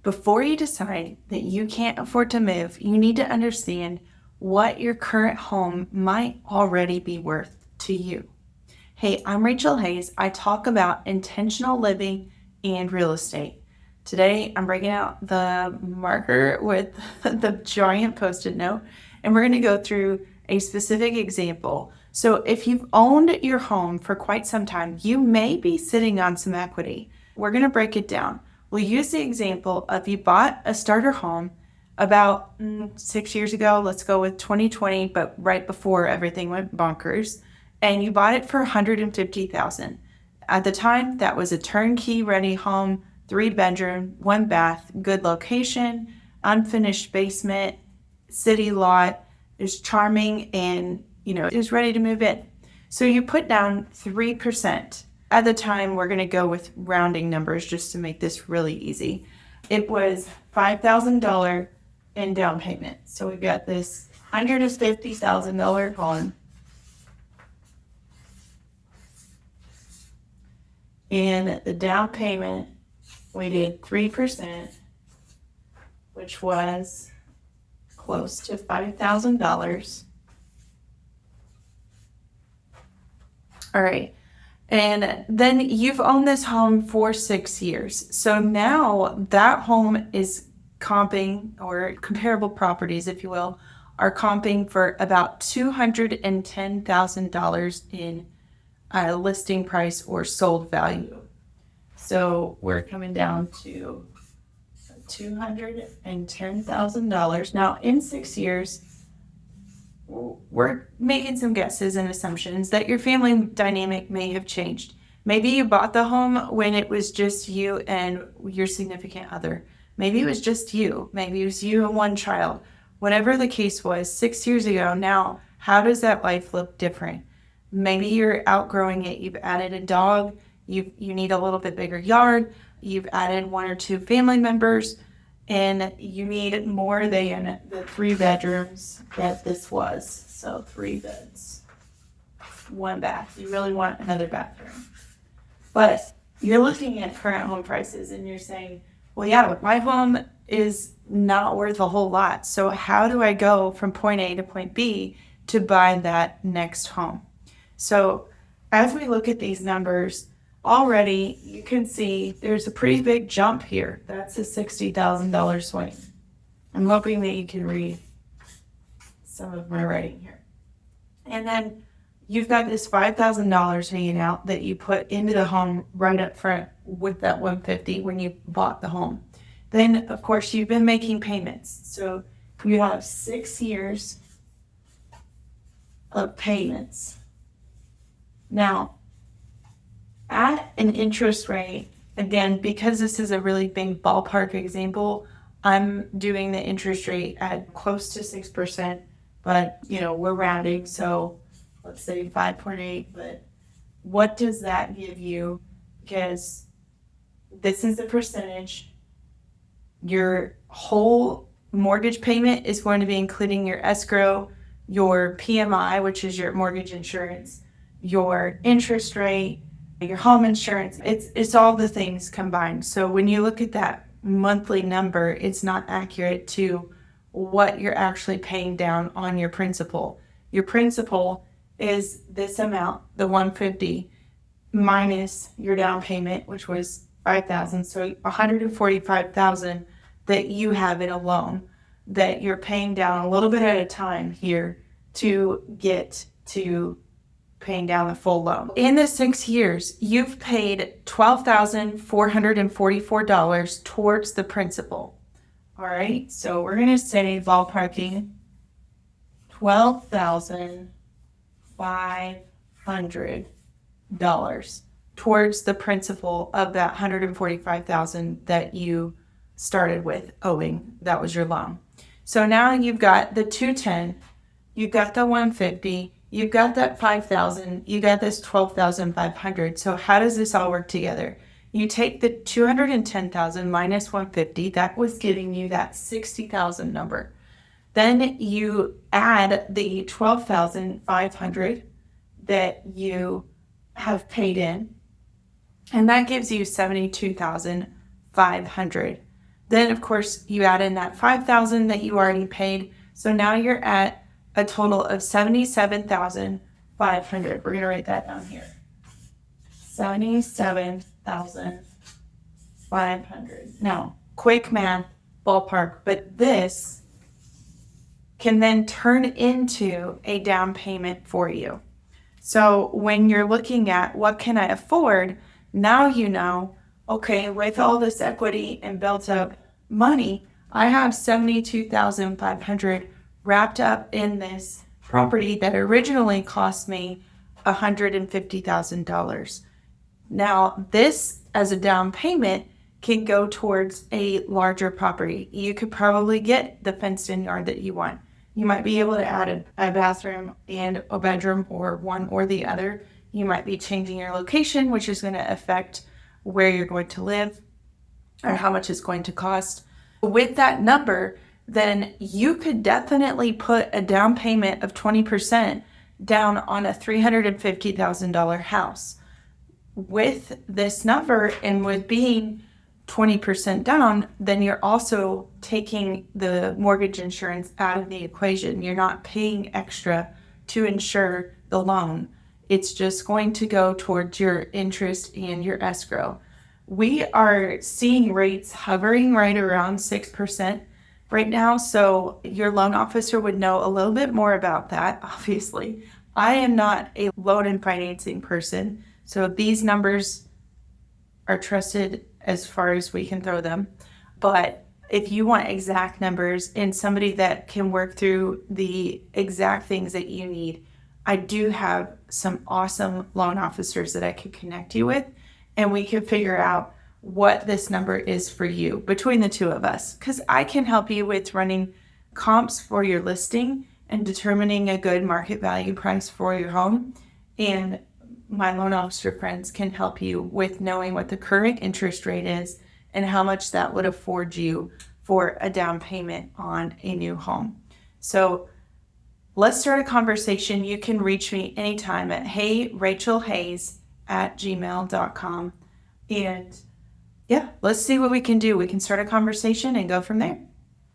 Before you decide that you can't afford to move, you need to understand what your current home might already be worth to you. Hey, I'm Rachel Hayes. I talk about intentional living and real estate. Today, I'm breaking out the marker with the giant Post-it note, and we're going to go through a specific example. So if you've owned your home for quite some time, you may be sitting on some equity. We're going to break it down. We'll use the example of you bought a starter home about 6 years ago. Let's go with 2020, but right before everything went bonkers. And you bought it for $150,000. At the time, that was a turnkey ready home, 3-bedroom, 1-bath, good location, unfinished basement, city lot. It was charming and, it was ready to move in. So you put down 3%. At the time, we're going to go with rounding numbers just to make this really easy. It was $5,000 in down payment. So we've got this $150,000 home. And the down payment, we did 3%, which was close to $5,000. All right. And then you've owned this home for 6 years. So now that home is comping, or comparable properties, if you will, are comping for about $210,000 in listing price or sold value. So we're coming down to $210,000. Now in 6 years, we're making some guesses and assumptions that your family dynamic may have changed. Maybe you bought the home when it was just you and your significant other. Maybe it was just you. Maybe it was you and one child. Whatever the case was, 6 years ago, now, how does that life look different? Maybe you're outgrowing it. You've added a dog. You need a little bit bigger yard. You've added 1 or 2 family members. And you need more than the 3 bedrooms that this was. So 3 beds, 1 bath. You really want another bathroom. But you're looking at current home prices and you're saying, well, yeah, my home is not worth a whole lot. So how do I go from point A to point B to buy that next home? So as we look at these numbers, already you can see there's a pretty big jump here. That's a $60,000 swing. I'm hoping that you can read some of my writing here. And then you've got this $5,000 hanging out that you put into the home right up front with that $150,000 when you bought the home. Then, of course, you've been making payments. So you have 6 years of payments. Now, at an interest rate, again, because this is a really big ballpark example, I'm doing the interest rate at close to 6%, but, we're rounding, so let's say 5.8, but what does that give you? Because this is the percentage. Your whole mortgage payment is going to be including your escrow, your PMI, which is your mortgage insurance, your interest rate, your home insurance. It's all the things combined. So when you look at that monthly number, it's not accurate to what you're actually paying down on your principal. Your principal is this amount, the $150,000, minus your down payment, which was $5,000. So $145,000 that you have in a loan that you're paying down a little bit at a time here to get to paying down the full loan. In the 6 years, you've paid $12,444 towards the principal. All right, so we're going to say ballparking $12,500 towards the principal of that $145,000 that you started with owing. That was your loan. So now you've got the $210,000, you've got the $150,000, you've got that $5,000, you got this $12,500. So how does this all work together? You take the $210,000 minus $150,000, that was giving you that $60,000 number. Then you add the $12,500 that you have paid in, and that gives you $72,500. Then of course you add in that $5,000 that you already paid. So now you're at a total of $77,500. We're gonna write that down here. $77,500. Now, quick math, ballpark, but this can then turn into a down payment for you. So when you're looking at what can I afford, now you know, okay, with all this equity and built up money, I have $72,500 wrapped up in this property that originally cost me $150,000. Now, this as a down payment can go towards a larger property. You could probably get the fenced-in yard that you want. You might be able to add a bathroom and a bedroom, or one or the other. You might be changing your location, which is going to affect where you're going to live or how much it's going to cost. With that number, then you could definitely put a down payment of 20% down on a $350,000 house. With this number and with being 20% down, then you're also taking the mortgage insurance out of the equation. You're not paying extra to insure the loan. It's just going to go towards your interest and your escrow. We are seeing rates hovering right around 6% right now, so your loan officer would know a little bit more about that, obviously. I am not a loan and financing person, so these numbers are trusted as far as we can throw them. But if you want exact numbers and somebody that can work through the exact things that you need, I do have some awesome loan officers that I could connect you with, and we can figure out what this number is for you between the two of us, because I can help you with running comps for your listing and determining a good market value price for your home. And my loan officer friends can help you with knowing what the current interest rate is and how much that would afford you for a down payment on a new home. So let's start a conversation. You can reach me anytime at heyrachelhays@gmail.com. And yeah, let's see what we can do. We can start a conversation and go from there.